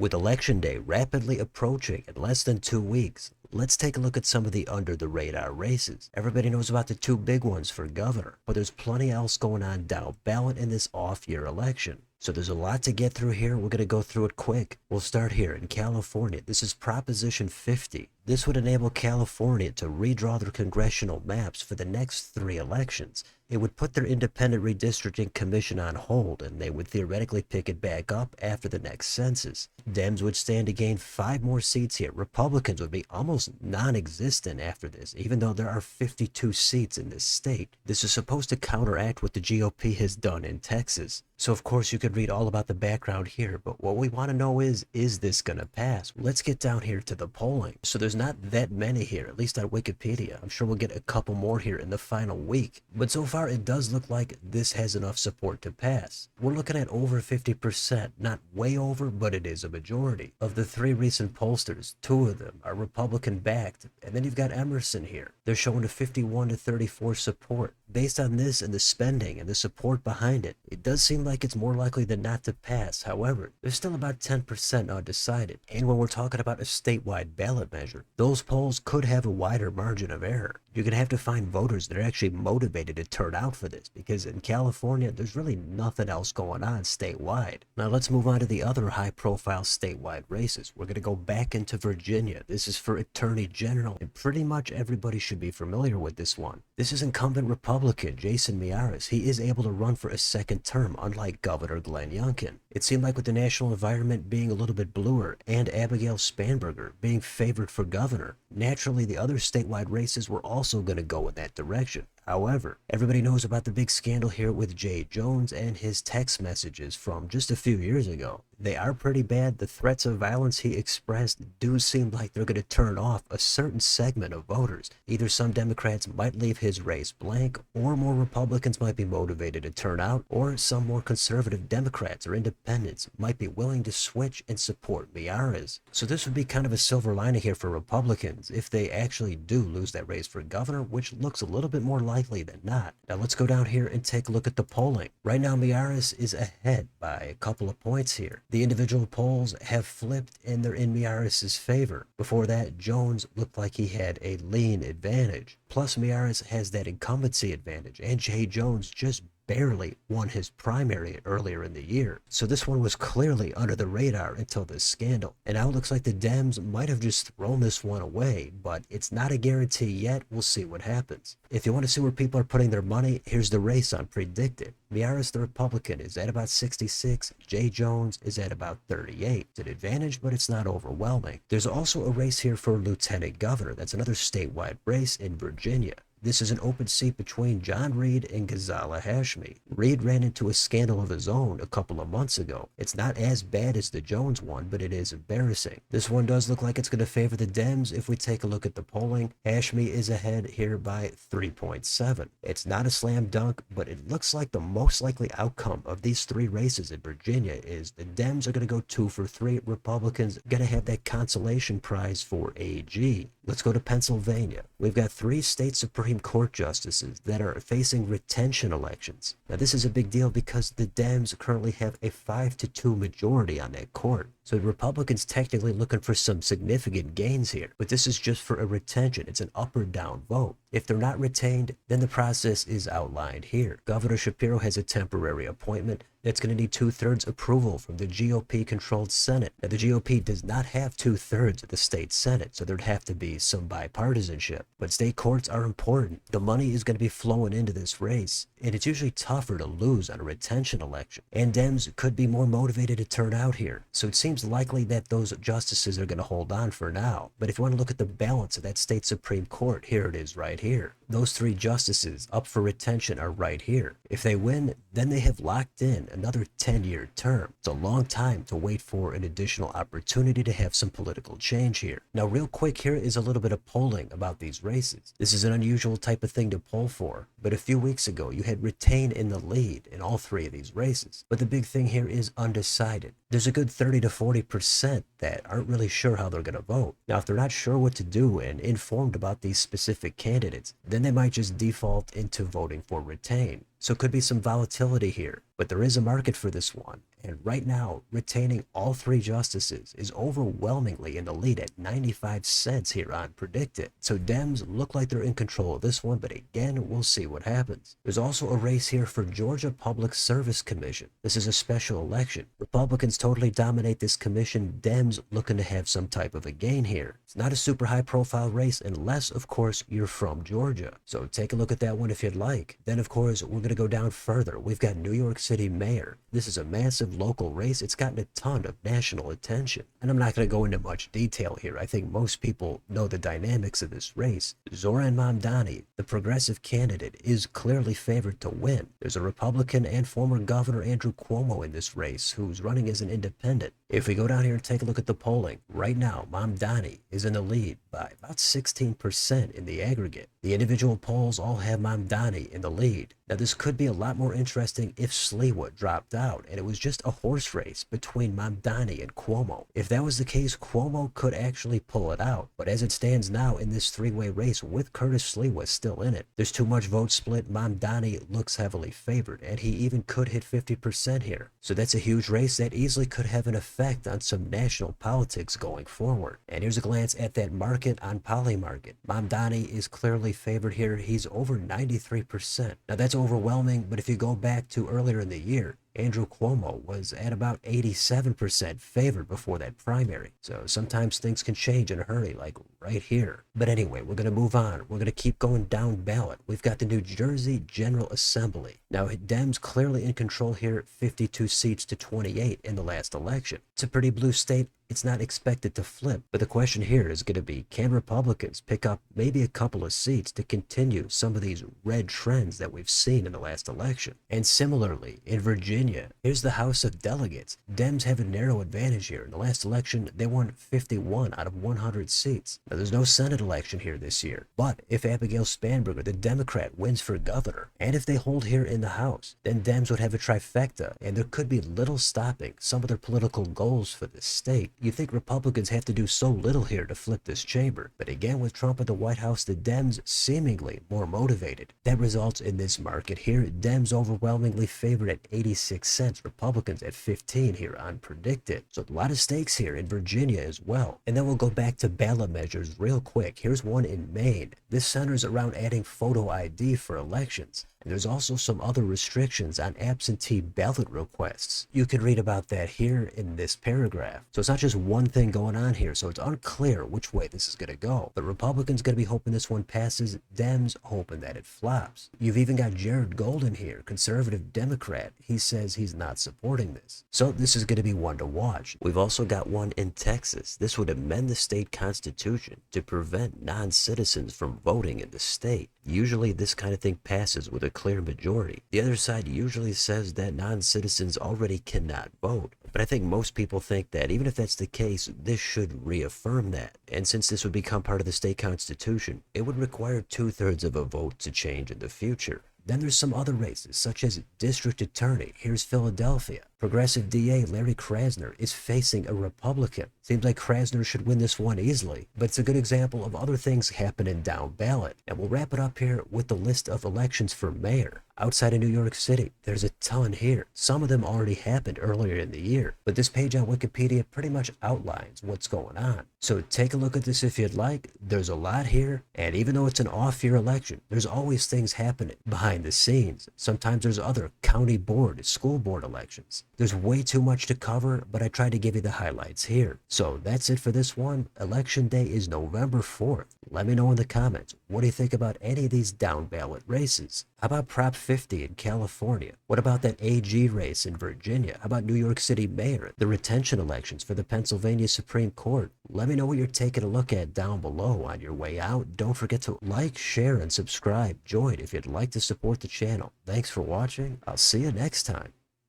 With Election Day rapidly approaching in less than 2 weeks, let's take a look at some of the under-the-radar races. Everybody knows about the two big ones for governor, but there's plenty else going on down ballot in this off-year election. So there's a lot to get through here. We're going to go through it quick. We'll start here in California. This is Proposition 50. This would enable California to redraw their congressional maps for the next 3 elections. It would put their independent redistricting commission on hold, and they would theoretically pick it back up after the next census. Dems would stand to gain 5 more seats here. Republicans would be almost non-existent after this, even though there are 52 seats in this state. This is supposed to counteract what the GOP has done in Texas. So of course you could read all about the background here, but what we want to know is this going to pass? Let's get down here to the polling. So there's not that many here, at least on Wikipedia. I'm sure we'll get a couple more here in the final week. But so far it does look like this has enough support to pass. We're looking at over 50%, not way over, but it is a majority. Of the 3 recent pollsters, 2 of them are Republican backed, and then you've got Emerson here. They're showing a 51 to 34 support. Based on this and the spending and the support behind it, it does seem like it's more likely than not to pass. However, there's still about 10% undecided. And when we're talking about a statewide ballot measure, those polls could have a wider margin of error. You're going to have to find voters that are actually motivated to turn out for this, because in California, there's really nothing else going on statewide. Now let's move on to the other high-profile statewide races. We're going to go back into Virginia. This is for Attorney General, and pretty much everybody should be familiar with this one. This is incumbent Republican Jason Miyares. He is able to run for a second term, unlike Governor Glenn Youngkin. It seemed like with the national environment being a little bit bluer and Abigail Spanberger being favored for governor, naturally the other statewide races were also going to go in that direction. However, everybody knows about the big scandal here with Jay Jones and his text messages from just a few years ago. They are pretty bad. The threats of violence he expressed do seem like they're going to turn off a certain segment of voters. Either some Democrats might leave his race blank, or more Republicans might be motivated to turn out, or some more conservative Democrats or independents might be willing to switch and support Miyares. So this would be kind of a silver lining here for Republicans if they actually do lose that race for governor, which looks a little bit more likely than not. Now let's go down here and take a look at the polling. Right now Miyares is ahead by a couple of points here. The individual polls have flipped and they're in Miyares' favor. Before that, Jones looked like he had a lean advantage. Plus Miyares has that incumbency advantage, and Jay Jones just barely won his primary earlier in the year. So this one was clearly under the radar until this scandal. And now it looks like the Dems might have just thrown this one away, but it's not a guarantee yet. We'll see what happens. If you want to see where people are putting their money, here's the race on Predicted. Miyares, the Republican, is at about 66. Jay Jones is at about 38. It's an advantage, but it's not overwhelming. There's also a race here for lieutenant governor. That's another statewide race in Virginia. This is an open seat between John Reed and Ghazala Hashmi. Reed ran into a scandal of his own a couple of months ago. It's not as bad as the Jones one, but it is embarrassing. This one does look like it's going to favor the Dems if we take a look at the polling. Hashmi is ahead here by 3.7. It's not a slam dunk, but it looks like the most likely outcome of these 3 races in Virginia is the Dems are going to go 2 for 3. Republicans are going to have that consolation prize for AG. Let's go to Pennsylvania. We've got 3 state Supreme Court justices that are facing retention elections. Now this is a big deal because the Dems currently have a 5-2 majority on that court. So the Republicans technically looking for some significant gains here, but this is just for a retention. It's an up or down vote. If they're not retained, then the process is outlined here. Governor Shapiro has a temporary appointment that's going to need 2/3 approval from the GOP-controlled Senate. Now, the GOP does not have 2/3 of the state Senate, so there'd have to be some bipartisanship. But state courts are important. The money is going to be flowing into this race, and it's usually tougher to lose on a retention election. And Dems could be more motivated to turn out here. So it seems likely that those justices are going to hold on for now. But if you want to look at the balance of that state Supreme Court, here it is right here. Those 3 justices up for retention are right here. If they win, then they have locked in another 10-year term. It's a long time to wait for an additional opportunity to have some political change here. Now, real quick, here is a little bit of polling about these races. This is an unusual type of thing to poll for, but a few weeks ago, you had Retain in the lead in all 3 of these races. But the big thing here is undecided. There's a good 30 to 40% that aren't really sure how they're going to vote. Now, if they're not sure what to do and informed about these specific candidates, then they might just default into voting for Retain. So it could be some volatility here, but there is a market for this one. And right now, retaining all three justices is overwhelmingly in the lead at 95 cents here on Predicted. So Dems look like they're in control of this one, but again, we'll see what happens. There's also a race here for Georgia Public Service Commission. This is a special election. Republicans totally dominate this commission. Dems looking to have some type of a gain here. It's not a super high profile race unless, of course, you're from Georgia. So take a look at that one if you'd like. Then, of course, we're going to go down further. We've got New York City mayor. This is a massive local race. It's gotten a ton of national attention. And I'm not going to go into much detail here. I think most people know the dynamics of this race. Zoran Mamdani, the progressive candidate, is clearly favored to win. There's a Republican and former Governor Andrew Cuomo in this race who's running as an independent. If we go down here and take a look at the polling, right now, Mamdani is in the lead by about 16% in the aggregate. The individual polls all have Mamdani in the lead. Now, this could be a lot more interesting if Sliwa dropped out and it was just a horse race between Mamdani and Cuomo. If that was the case, Cuomo could actually pull it out. But as it stands now in this three-way race with Curtis Sliwa still in it, there's too much vote split. Mamdani looks heavily favored, and he even could hit 50% here. So that's a huge race that easily could have an effect on some national politics going forward. And here's a glance at that market on Polymarket. Mamdani is clearly favored here. He's over 93%. Now that's overwhelming, but if you go back to earlier in the year, Andrew Cuomo was at about 87% favored before that primary. So sometimes things can change in a hurry, like right here. But anyway, we're going to move on. We're going to keep going down ballot. We've got the New Jersey General Assembly. Now, Dems clearly in control here, 52 seats to 28 in the last election. It's a pretty blue state. It's not expected to flip, but the question here is going to be, can Republicans pick up maybe a couple of seats to continue some of these red trends that we've seen in the last election? And similarly, in Virginia, here's the House of Delegates. Dems have a narrow advantage here. In the last election, they won 51 out of 100 seats. Now, there's no Senate election here this year, but if Abigail Spanberger, the Democrat, wins for governor, and if they hold here in the House, then Dems would have a trifecta, and there could be little stopping some of their political goals for this state. You think Republicans have to do so little here to flip this chamber, but again, with Trump at the White House, the Dems seemingly more motivated. That results in this market here. Dems overwhelmingly favored at 86 cents, Republicans at 15 here on Predicted. So a lot of stakes here in Virginia as well. And then we'll go back to ballot measures real quick. Here's one in Maine. This centers around adding photo ID for elections. And there's also some other restrictions on absentee ballot requests. You can read about that here in this paragraph. So it's not just one thing going on here, so it's unclear which way this is going to go. But Republicans going to be hoping this one passes, Dems hoping that it flops. You've even got Jared Golden here, conservative Democrat. He says he's not supporting this. So this is going to be one to watch. We've also got one in Texas. This would amend the state constitution to prevent non-citizens from voting in the state. Usually this kind of thing passes with a clear majority. The other side usually says that non-citizens already cannot vote. But I think most people think that even if that's the case, this should reaffirm that. And since this would become part of the state constitution, it would require 2/3 of a vote to change in the future. Then there's some other races, such as district attorney. Here's Philadelphia. Progressive DA Larry Krasner is facing a Republican. Seems like Krasner should win this one easily, but it's a good example of other things happening down ballot. And we'll wrap it up here with the list of elections for mayor. Outside of New York City, there's a ton here. Some of them already happened earlier in the year, but this page on Wikipedia pretty much outlines what's going on. So take a look at this if you'd like. There's a lot here, and even though it's an off-year election, there's always things happening behind the scenes. Sometimes there's other county board, school board elections. There's way too much to cover, but I tried to give you the highlights here. So that's it for this one. Election day is November 4th. Let me know in the comments, what do you think about any of these down ballot races? How about Prop 50 in California? What about that AG race in Virginia? How about New York City mayor? The retention elections for the Pennsylvania Supreme Court? Let me know what you're taking a look at down below on your way out. Don't forget to like, share, and subscribe. Join if you'd like to support the channel. Thanks for watching. I'll see you next time.